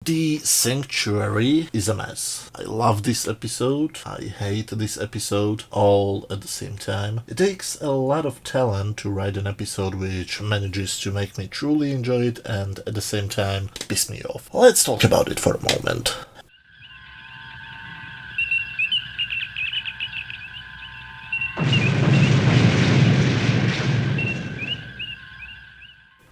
The Sanctuary is a mess. I love this episode, I hate this episode, all at the same time. It takes a lot of talent to write an episode which manages to make me truly enjoy it and at the same time piss me off. Let's talk about it for a moment.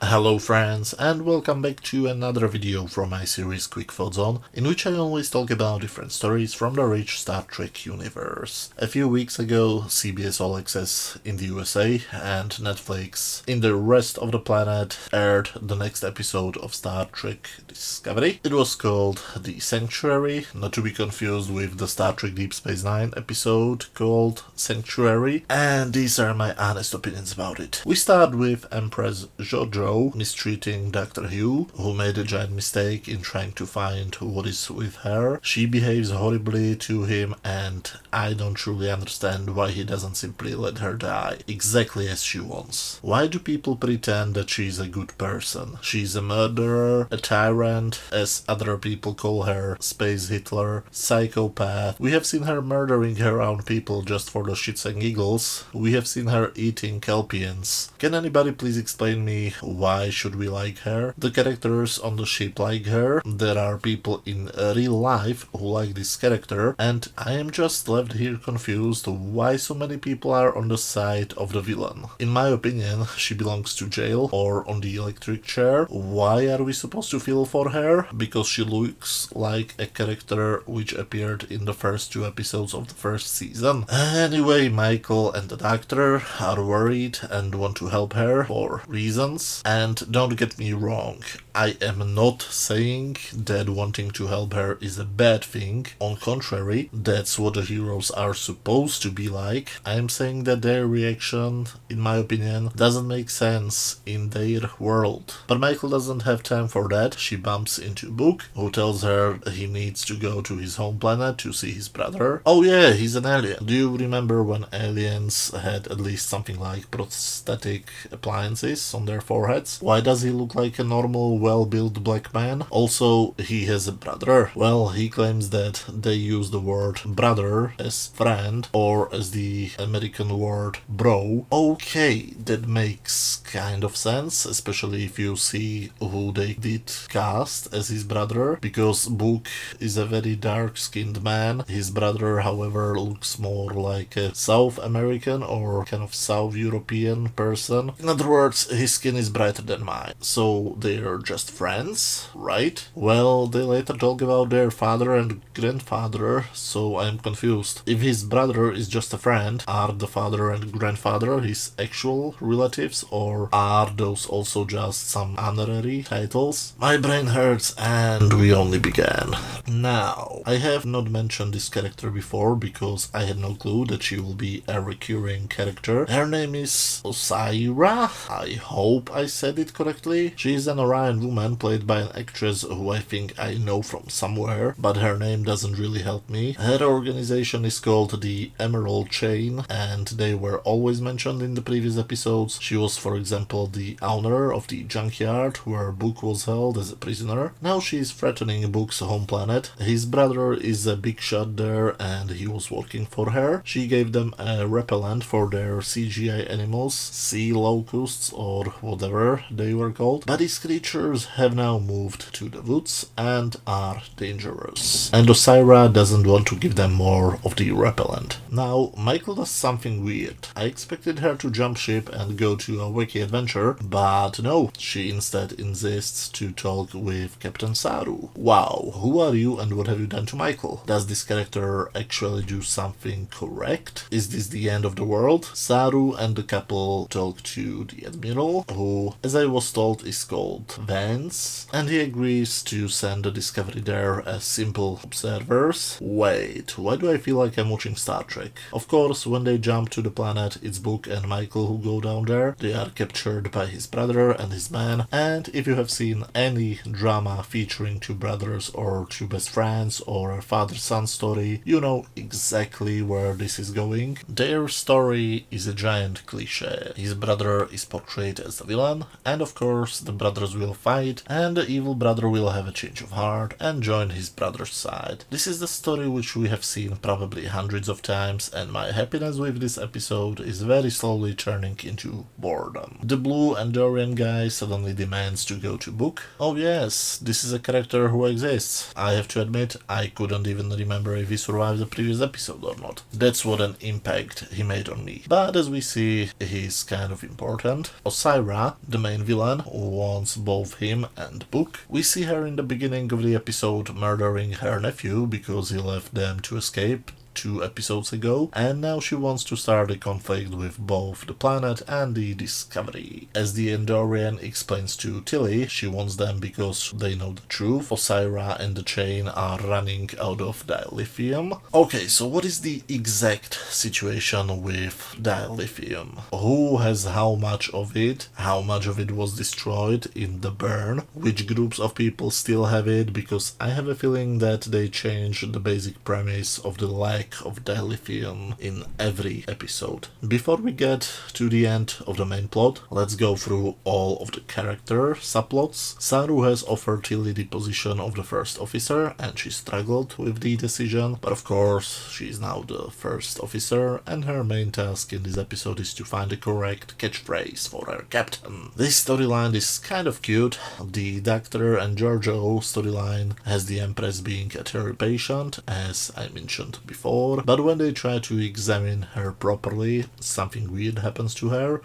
Hello friends, and welcome back to another video from my series Quick Thought Zone, in which I always talk about different stories from the rich Star Trek universe. A few weeks ago, CBS All Access in the USA and Netflix in the rest of the planet aired the next episode of Star Trek Discovery. It was called The Sanctuary, not to be confused with the Star Trek Deep Space Nine episode called Sanctuary, and these are my honest opinions about it. We start with Empress Jojo mistreating Dr. Hugh, who made a giant mistake in trying to find what is with her. She behaves horribly to him, and I don't truly understand why he doesn't simply let her die, exactly as she wants. Why do people pretend that she's a good person? She's a murderer, a tyrant, as other people call her, Space Hitler, psychopath. We have seen her murdering her own people just for the shits and giggles. We have seen her eating Kelpians. Can anybody please explain me why should we like her? The characters on the ship like her, there are people in real life who like this character, and I am just left here confused why so many people are on the side of the villain. In my opinion, she belongs to jail or on the electric chair. Why are we supposed to feel for her? Because she looks like a character which appeared in the first two episodes of the first season. Anyway, Michael and the doctor are worried and want to help her for reasons. And don't get me wrong, I am not saying that wanting to help her is a bad thing. On contrary, that's what the heroes are supposed to be like. I am saying that their reaction, in my opinion, doesn't make sense in their world. But Michael doesn't have time for that. She bumps into Book, who tells her he needs to go to his home planet to see his brother. Oh yeah, he's an alien. Do you remember when aliens had at least something like prosthetic appliances on their foreheads? Why does he look like a normal, well-built black man? Also, he has a brother. Well, he claims that they use the word brother as friend, or as the American word bro. Okay, that makes kind of sense, especially if you see who they did cast as his brother, because Book is a very dark-skinned man. His brother, however, looks more like a South American or kind of South European person. In other words, his skin is brighter than mine. So they're just friends, right? Well, they later talk about their father and grandfather, so I'm confused. If his brother is just a friend, are the father and grandfather his actual relatives, or are those also just some honorary titles? My brain hurts, and we only began. Now, I have not mentioned this character before because I had no clue that she will be a recurring character. Her name is Osaira. I hope I said it correctly. She is an Orion woman played by an actress who I think I know from somewhere, but her name doesn't really help me. Her organization is called the Emerald Chain, and they were always mentioned in the previous episodes. She was, for example, the owner of the junkyard where Book was held as a prisoner. Now she is threatening Book's home planet. His brother is a big shot there, and he was working for her. She gave them a repellent for their CGI animals, sea locusts or whatever they were called, but these creatures have now moved to the woods and are dangerous. And Osaira doesn't want to give them more of the repellent. Now, Michael does something weird. I expected her to jump ship and go to a wacky adventure, but no, she instead insists to talk with Captain Saru. Wow, who are you and what have you done to Michael? Does this character actually do something correct? Is this the end of the world? Saru and the couple talk to the Admiral, who, as I was told, is called Vance, and he agrees to send the Discovery there as simple observers. Wait, why do I feel like I'm watching Star Trek? Of course, when they jump to the planet, it's Book and Michael who go down there. They are captured by his brother and his man, and if you have seen any drama featuring two brothers or two best friends or a father-son story, you know exactly where this is going. Their story is a giant cliche. His brother is portrayed as the villain, and of course the brothers will fight, and the evil brother will have a change of heart and join his brother's side. This is the story which we have seen probably hundreds of times, and my happiness with this episode is very slowly turning into boredom. The blue Andorian guy suddenly demands to go to book. Oh yes, this is a character who exists. I have to admit, I couldn't even remember if he survived the previous episode or not. That's what an impact he made on me. But as we see, he's kind of important. Osira, the main villain, wants both him and Book. We see her in the beginning of the episode murdering her nephew because he left them to escape 2 episodes ago, and now she wants to start a conflict with both the planet and the Discovery. As the Andorian explains to Tilly, she wants them because they know the truth. Osira and the Chain are running out of dilithium. Okay, so what is the exact situation with dilithium? Who has how much of it? How much of it was destroyed in the burn? Which groups of people still have it? Because I have a feeling that they changed the basic premise of the lack of dilithium in every episode. Before we get to the end of the main plot, let's go through all of the character subplots. Saru has offered Tilly the position of the first officer, and she struggled with the decision, but of course she's now the first officer, and her main task in this episode is to find the correct catchphrase for her captain. This storyline is kind of cute. The Doctor and Giorgio storyline has the Empress being a terror patient, as I mentioned before, but when they try to examine her properly, something weird happens to her.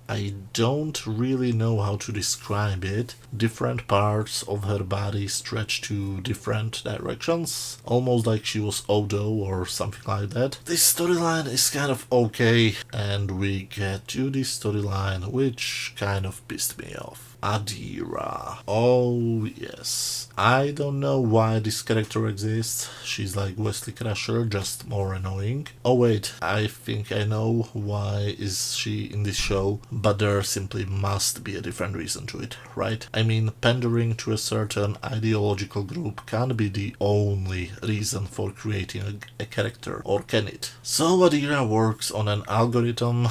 I don't really know how to describe it. Different parts of her body stretch to different directions, almost like she was Odo or something like that. This storyline is kind of okay, and we get to this storyline which kind of pissed me off. Adira. Oh yes. I don't know why this character exists. She's like Wesley Crusher, just more annoying. Oh wait, I think I know why is she in this show, but there simply must be a different reason to it, right? I mean, pandering to a certain ideological group can't be the only reason for creating a character, or can it? So Adira works on an algorithm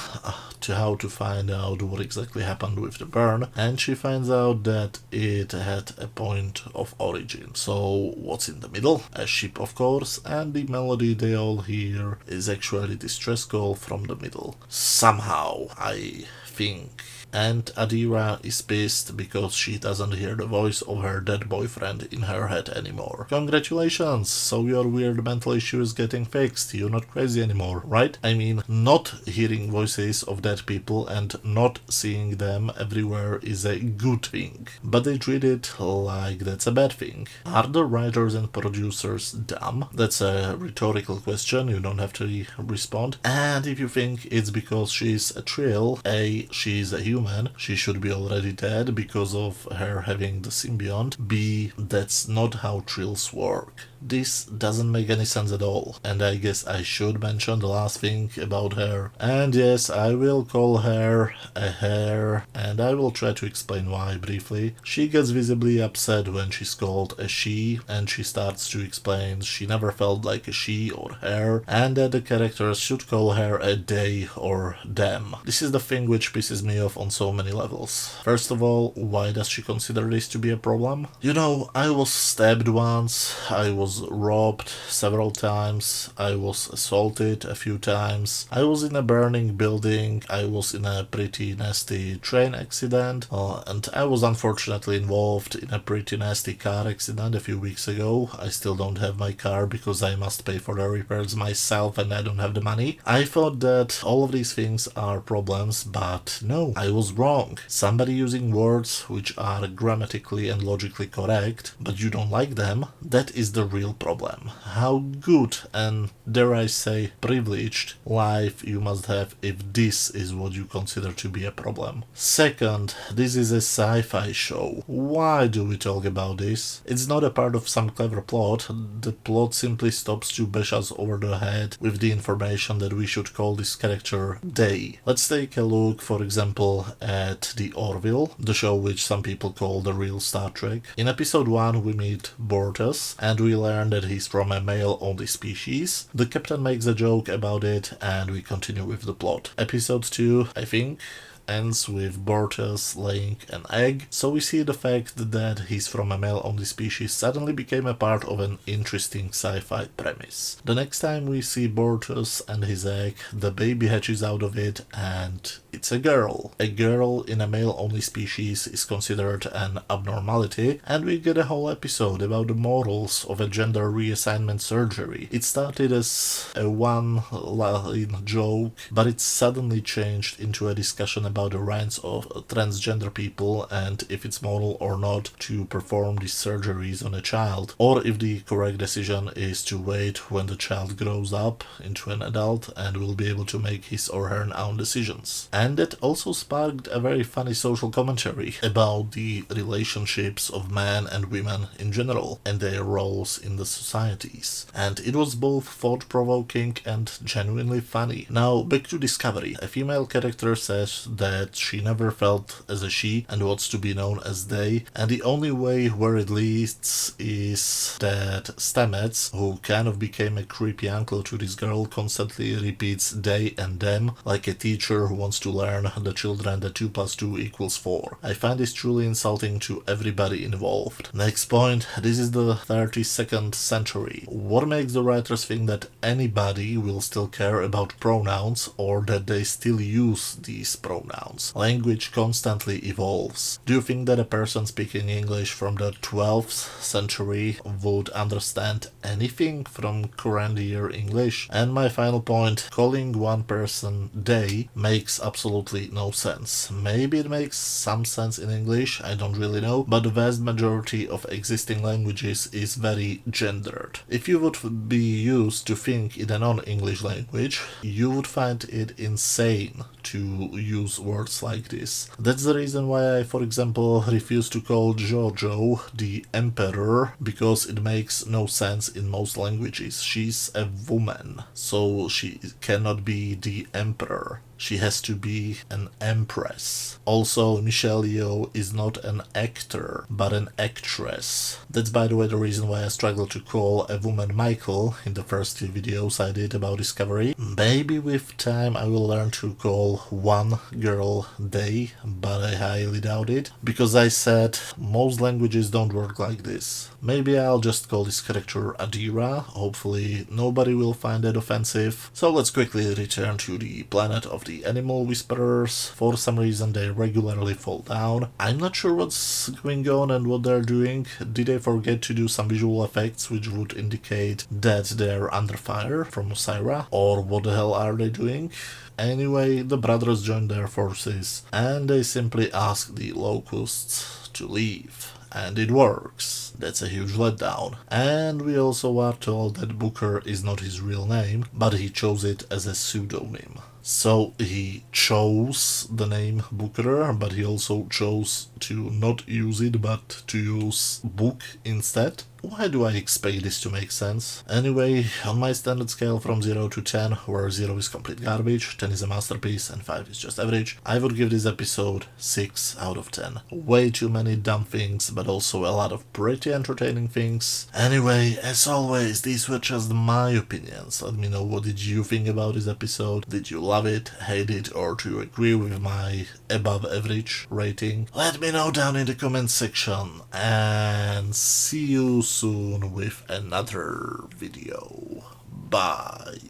to how to find out what exactly happened with the burn, and she finds out that it had a point of origin. So what's in the middle? A ship, of course, and the melody they all hear is actually the distress call from the middle. Somehow, I think. And Adira is pissed because she doesn't hear the voice of her dead boyfriend in her head anymore. Congratulations! So your weird mental issue is getting fixed. You're not crazy anymore, right? I mean, not hearing voices of dead people and not seeing them everywhere is a good thing. But they treat it like that's a bad thing. Are the writers and producers dumb? That's a rhetorical question, you don't have to respond. And if you think it's because she's a Trill, A, she's a human, she should be already dead because of her having the symbiont. B, that's not how Trills work. This doesn't make any sense at all, and I guess I should mention the last thing about her. And yes, I will call her a hare, and I will try to explain why briefly. She gets visibly upset when she's called a she, and she starts to explain she never felt like a she or her, and that the characters should call her a they or them. This is the thing which pisses me off on so many levels. First of all, why does she consider this to be a problem? You know, I was stabbed once, I was robbed several times, I was assaulted a few times, I was in a burning building, I was in a pretty nasty train accident, and I was unfortunately involved in a pretty nasty car accident a few weeks ago. I still don't have my car because I must pay for the repairs myself and I don't have the money. I thought that all of these things are problems, but no, I was wrong. Somebody using words which are grammatically and logically correct, but you don't like them, that is the real problem. How good and, dare I say, privileged life you must have if this is what you consider to be a problem. Second, this is a sci-fi show. Why do we talk about this? It's not a part of some clever plot. The plot simply stops to bash us over the head with the information that we should call this character they. Let's take a look, for example, at the Orville, the show which some people call the real Star Trek. In episode 1 we meet Bortus, and we learn that he's from a male-only species. The captain makes a joke about it, and we continue with the plot. Episode 2, I think, ends with Bortus laying an egg, so we see the fact that he's from a male-only species suddenly became a part of an interesting sci-fi premise. The next time we see Bortus and his egg, the baby hatches out of it and it's a girl. A girl in a male-only species is considered an abnormality, and we get a whole episode about the morals of a gender reassignment surgery. It started as a one-line joke, but it suddenly changed into a discussion about the rights of transgender people and if it's moral or not to perform these surgeries on a child, or if the correct decision is to wait when the child grows up into an adult and will be able to make his or her own decisions. And it also sparked a very funny social commentary about the relationships of men and women in general and their roles in the societies. And it was both thought-provoking and genuinely funny. Now, back to Discovery. A female character says that she never felt as a she and wants to be known as they, and the only way where it leads is that Stamets, who kind of became a creepy uncle to this girl, constantly repeats they and them like a teacher who wants to learn the children that 2 plus 2 equals 4. I find this truly insulting to everybody involved. Next point, this is the 32nd century. What makes the writers think that anybody will still care about pronouns or that they still use these pronouns? Language constantly evolves. Do you think that a person speaking English from the 12th century would understand anything from current year English? And my final point, calling one person they makes absolutely no sense. Maybe it makes some sense in English, I don't really know, but the vast majority of existing languages is very gendered. If you would be used to think in a non-English language, you would find it insane to use words like this. That's the reason why I, for example, refuse to call Jojo the Emperor, because it makes no sense in most languages. She's a woman, so she cannot be the Emperor. She has to be an empress. Also, Michelle Yeoh is not an actor, but an actress. That's, by the way, the reason why I struggle to call a woman Michael in the first 2 videos I did about Discovery. Maybe with time I will learn to call one girl they, but I highly doubt it, because I said most languages don't work like this. Maybe I'll just call this character Adira. Hopefully nobody will find that offensive. So let's quickly return to the planet of the animal whisperers. For some reason they regularly fall down. I'm not sure what's going on and what they're doing. Did they forget to do some visual effects which would indicate that they're under fire from Osira? Or what the hell are they doing? Anyway, the brothers join their forces and they simply ask the locusts to leave. And it works. That's a huge letdown. And we also are told that Booker is not his real name, but he chose it as a pseudonym. So he chose the name Booker, but he also chose to not use it, but to use Book instead. Why do I expect this to make sense? Anyway, on my standard scale from 0 to 10, where 0 is complete garbage, 10 is a masterpiece, and 5 is just average, I would give this episode 6 out of 10. Way too many dumb things, but also a lot of pretty entertaining things. Anyway, as always, these were just my opinions. Let me know what did you think about this episode. Did you love it, hate it, or do you agree with my above average rating? Let me know down in the comment section, and see you soon with another video. Bye.